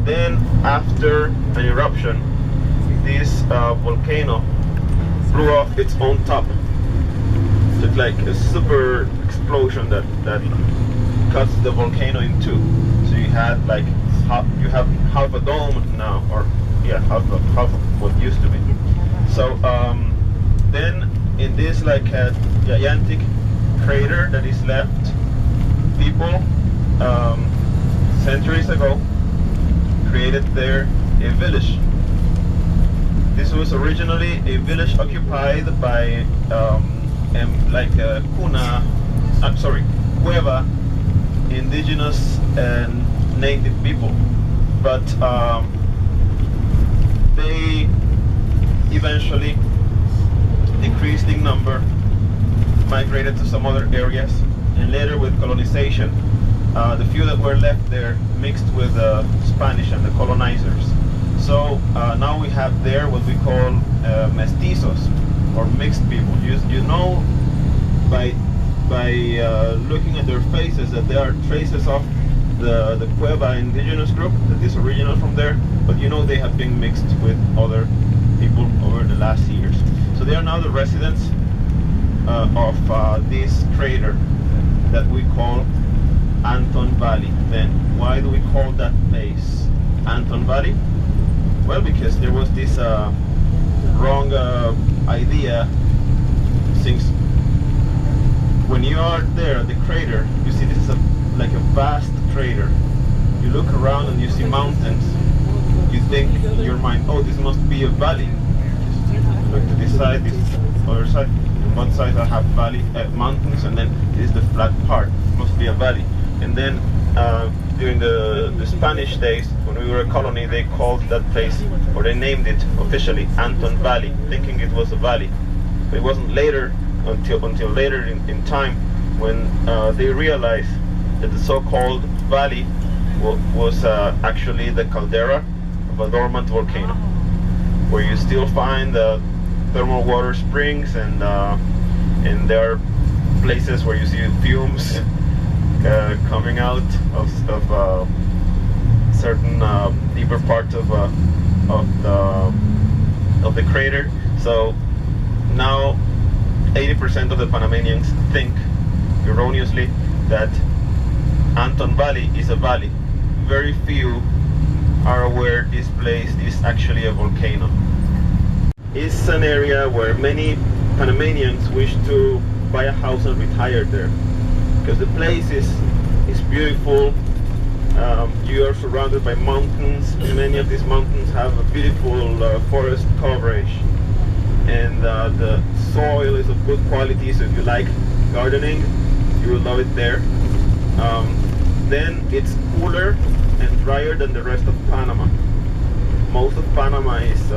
then after an eruption, this volcano blew off its own top. So it's like a super explosion that cuts the volcano in two. So you had like half a dome now, or yeah, half of what used to be. So then in this like a gigantic crater that is left, people centuries ago created there a village. This was originally a village occupied by like a cueva, indigenous and native people, but they eventually decreased in number, migrated to some other areas, and later with colonization, the few that were left there mixed with the Spanish and the colonizers. So now we have there what we call mestizos, or mixed people. You know by looking at their faces that there are traces of the Cueva indigenous group that is original from there, but you know they have been mixed with other people over the last years. So they are now the residents of this crater that we call Anton Valley. Then why do we call that place Anton Valley? Well, because there was this wrong idea. Since when you are there at the crater, you see this is like a vast crater. You look around and you see mountains. You think in your mind, oh, this must be a valley. Look to this side, this other side. On one side I have valley, mountains, and then this is the flat part. It must be a valley. And then during the Spanish days, when we were a colony, they called that place, or they named it officially Anton Valley, thinking it was a valley. But it wasn't later, until later in time, when they realized that the so-called valley was actually the caldera of a dormant volcano, where you still find thermal water springs, and there are places where you see fumes coming out of certain deeper parts of the crater. So now 80% of the Panamanians think erroneously that Anton Valley is a valley. Very few are aware this place is actually a volcano. It's an area where many Panamanians wish to buy a house and retire there, because the place is beautiful. You are surrounded by mountains. Many of these mountains have a beautiful forest coverage, and the soil is of good quality, so if you like gardening, you will love it there. Then it's cooler and drier than the rest of Panama. Most of Panama is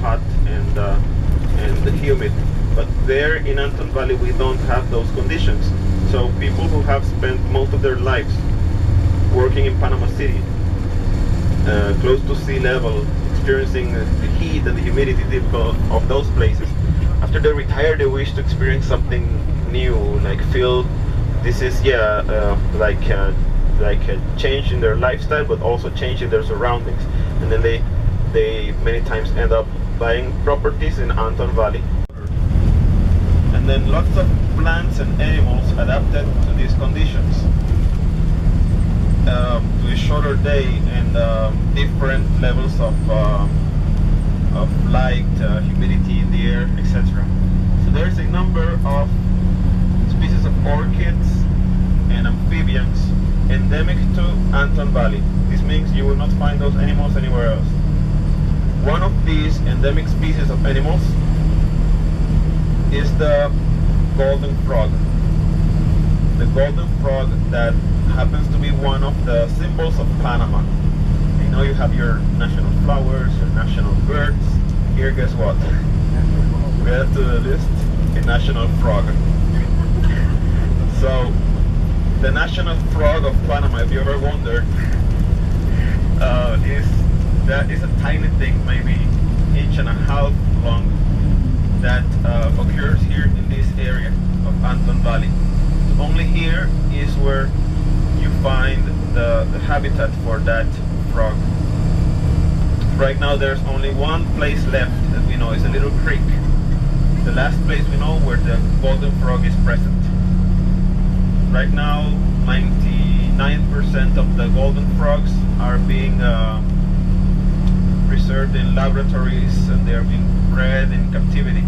hot and humid, but there in Anton Valley we don't have those conditions. So people who have spent most of their lives working in Panama City, close to sea level, experiencing the heat and the humidity typical of those places, after they retire they wish to experience something new, like feel this is like a change in their lifestyle, but also change in their surroundings. And then they many times end up buying properties in Anton Valley. And then lots of plants and animals adapted to these conditions, to a shorter day and different levels of light, humidity in the air, etc. So there's a number of species of orchids and amphibians endemic to Anton Valley. This means you will not find those animals anywhere else. One of these endemic species of animals is the golden frog. The golden frog that happens to be one of the symbols of Panama. You know, you have your national flowers, your national birds. Here, guess what? We add to the list a national frog. So, the national frog of Panama, if you ever wondered, is a tiny thing, maybe inch-and-a-half long, that occurs here in this area of Anton Valley. So only here is where you find the habitat for that frog. Right now there's only one place left that we know is a little creek. The last place we know where the golden frog is present. Right now 99% of the golden frogs are being preserved in laboratories, and they're being bred in captivity,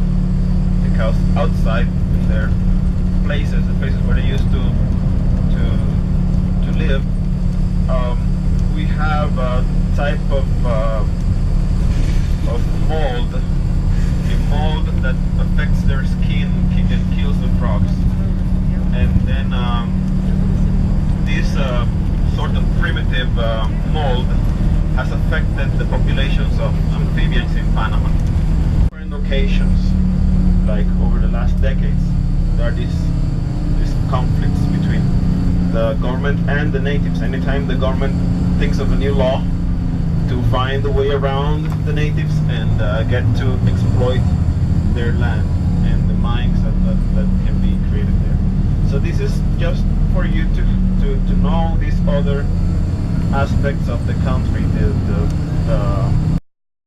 because outside in their places, the places where they used to live, we have a type of mold, a mold that affects their skin and kills the frogs. And then this sort of primitive mold has affected the populations of amphibians in Panama. Different locations, like over the last decades, there are these conflicts between the government and the natives. Anytime the government thinks of a new law to find a way around the natives and get to exploit their land and the mines that can be created there. So this is just for you to know these other aspects of the country, the